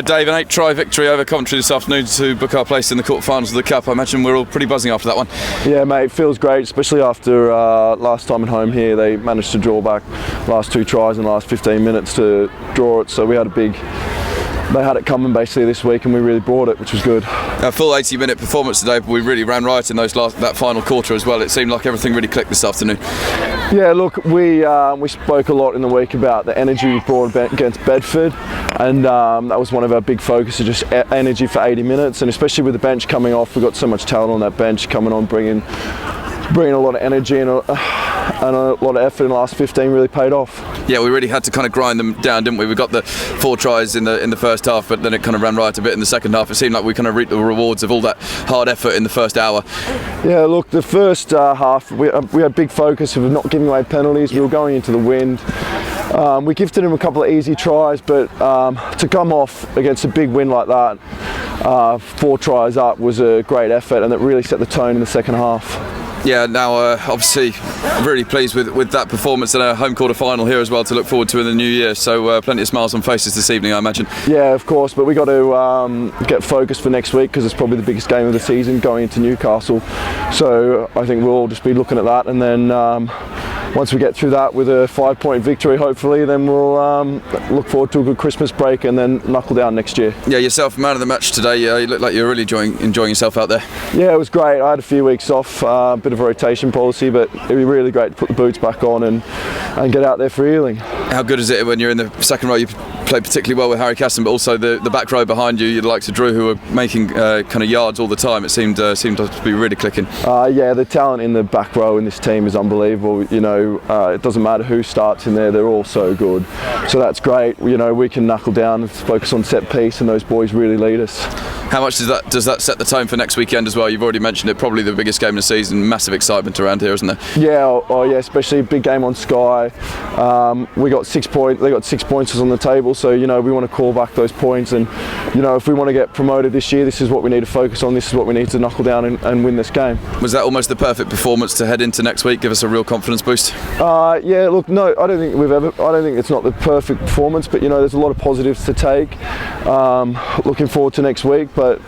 Dave, an 8-try victory over Coventry this afternoon to book our place in the quarter-finals of the Cup. I imagine we're all pretty buzzing after that one. Yeah, mate, it feels great, especially after last time at home here. They managed to draw back last 2 tries in the last 15 minutes to draw it, so we had they had it coming basically this week, and we really brought it, which was good. A full 80-minute performance today, but we really ran right in that final quarter as well. It seemed like everything really clicked this afternoon. Yeah, look, we spoke a lot in the week about the energy we brought against Bedford, and that was one of our big focuses, just energy for 80 minutes, and especially with the bench coming off, we've got so much talent on that bench coming on, bringing a lot of energy and a lot of effort in the last 15 really paid off. Yeah, we really had to kind of grind them down, didn't we? We got the 4 tries in the first half, but then it kind of ran right a bit in the second half. It seemed like we kind of reaped the rewards of all that hard effort in the first hour. Yeah, look, the first half we had big focus of not giving away penalties. We were going into the wind. We gifted them a couple of easy tries, but to come off against a big win like that, 4 tries up, was a great effort, and it really set the tone in the second half. Yeah, now obviously really pleased with that performance and a home quarter final here as well to look forward to in the new year, so plenty of smiles on faces this evening, I imagine. Yeah, of course, but we got to get focused for next week, because it's probably the biggest game of the season going into Newcastle, so I think we'll all just be looking at that, and then once we get through that with a 5-point victory hopefully, then we'll look forward to a good Christmas break and then knuckle down next year. Yeah, yourself man of the match today, you look like you're really enjoying yourself out there. Yeah, it was great. I had a few weeks off, a bit of a rotation policy, but it'd be really great to put the boots back on and get out there for Ealing. How good is it when you're in the second row? You played particularly well with Harry Casson, but also the back row behind you, the likes of Drew, who were making kind of yards all the time. It seemed to be really clicking. Yeah, the talent in the back row in this team is unbelievable. You know, it doesn't matter who starts in there; they're all so good. So that's great. You know, we can knuckle down and focus on set piece, and those boys really lead us. How much does that set the tone for next weekend as well? You've already mentioned it, probably the biggest game of the season. Massive excitement around here, isn't there? Yeah, yeah, especially a big game on Sky. We got 6 points. They got 6 pointers on the table, so you know we want to call back those points. And you know, if we want to get promoted this year, this is what we need to focus on. This is what we need to knuckle down and win this game. Was that almost the perfect performance to head into next week? Give us a real confidence boost. Yeah, look, no, I don't think it's not the perfect performance, but you know, there's a lot of positives to take. Looking forward to next week, but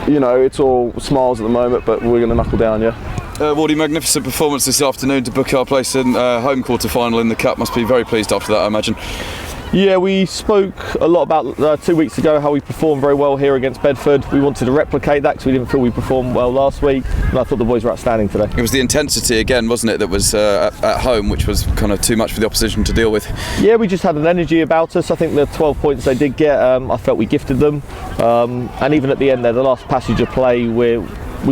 you know, it's all smiles at the moment, but we're going to knuckle down, yeah. Wardy, magnificent performance this afternoon to book our place in home quarter final in the Cup. Must be very pleased after that, I imagine. Yeah, we spoke a lot about 2 weeks ago how we performed very well here against Bedford. We wanted to replicate that because we didn't feel we performed well last week, and I thought the boys were outstanding today. It was the intensity again, wasn't it, that was at home, which was kind of too much for the opposition to deal with. Yeah, we just had an energy about us. I think the 12 points they did get, I felt we gifted them, and even at the end there, the last passage of play, we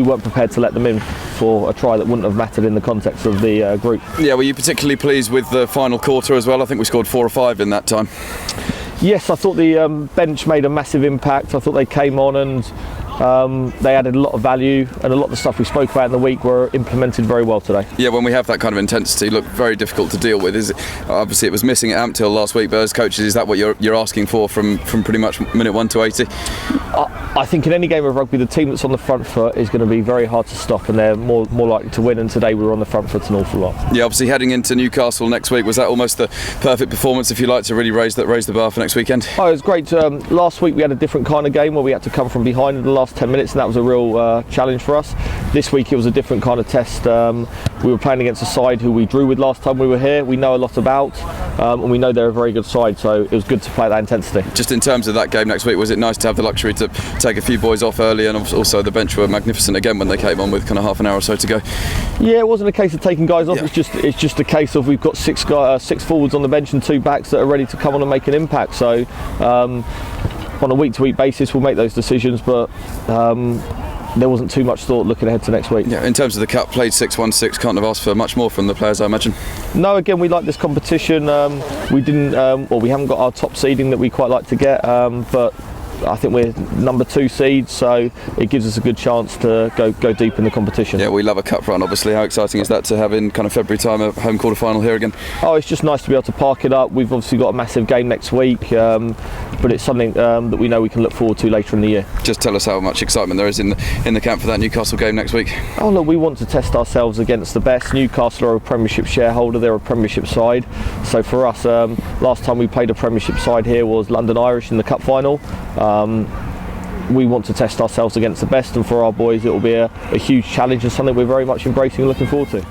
weren't prepared to let them in for a try that wouldn't have mattered in the context of the group. Yeah, were you particularly pleased with the final quarter as well? I think we scored 4 or 5 in that time. Yes, I thought the bench made a massive impact. I thought they came on and they added a lot of value, and a lot of the stuff we spoke about in the week were implemented very well today. Yeah, when we have that kind of intensity, look, very difficult to deal with. Is it? Obviously it was missing at Ampthill last week, but as coaches, is that what you're asking for from pretty much minute 1 to 80? I think in any game of rugby, the team that's on the front foot is going to be very hard to stop, and they're more likely to win, and today we were on the front foot an awful lot. Yeah, obviously heading into Newcastle next week, was that almost the perfect performance, if you like, to really raise the bar for next weekend? Oh, it was great. Last week we had a different kind of game where we had to come from behind in the last 10 minutes, and that was a real challenge for us. This week it was a different kind of test. We were playing against a side who we drew with last time we were here. We know a lot about, and we know they're a very good side, so it was good to play at that intensity. Just in terms of that game next week, was it nice to have the luxury to take a few boys off early, and also the bench were magnificent again when they came on with kind of half an hour or so to go? Yeah, it wasn't a case of taking guys off. Yeah. It's just a case of we've got 6 forwards on the bench and 2 backs that are ready to come on and make an impact. So on a week-to-week basis we'll make those decisions, but there wasn't too much thought looking ahead to next week. Yeah, in terms of the Cup, played 6-1-6, can't have asked for much more from the players, I imagine. No, again, we like this competition. We haven't got our top seeding that we quite like to get, but I think we're number 2 seed, so it gives us a good chance to go deep in the competition. Yeah, we love a cup run, obviously. How exciting is that to have in kind of February time a home quarter final here again? Oh, it's just nice to be able to park it up. We've obviously got a massive game next week, but it's something that we know we can look forward to later in the year. Just tell us how much excitement there is in the camp for that Newcastle game next week. Oh look, we want to test ourselves against the best. Newcastle are a Premiership shareholder, they're a Premiership side. So for us, last time we played a Premiership side here was London Irish in the cup final. We want to test ourselves against the best, and for our boys it will be a huge challenge and something we're very much embracing and looking forward to.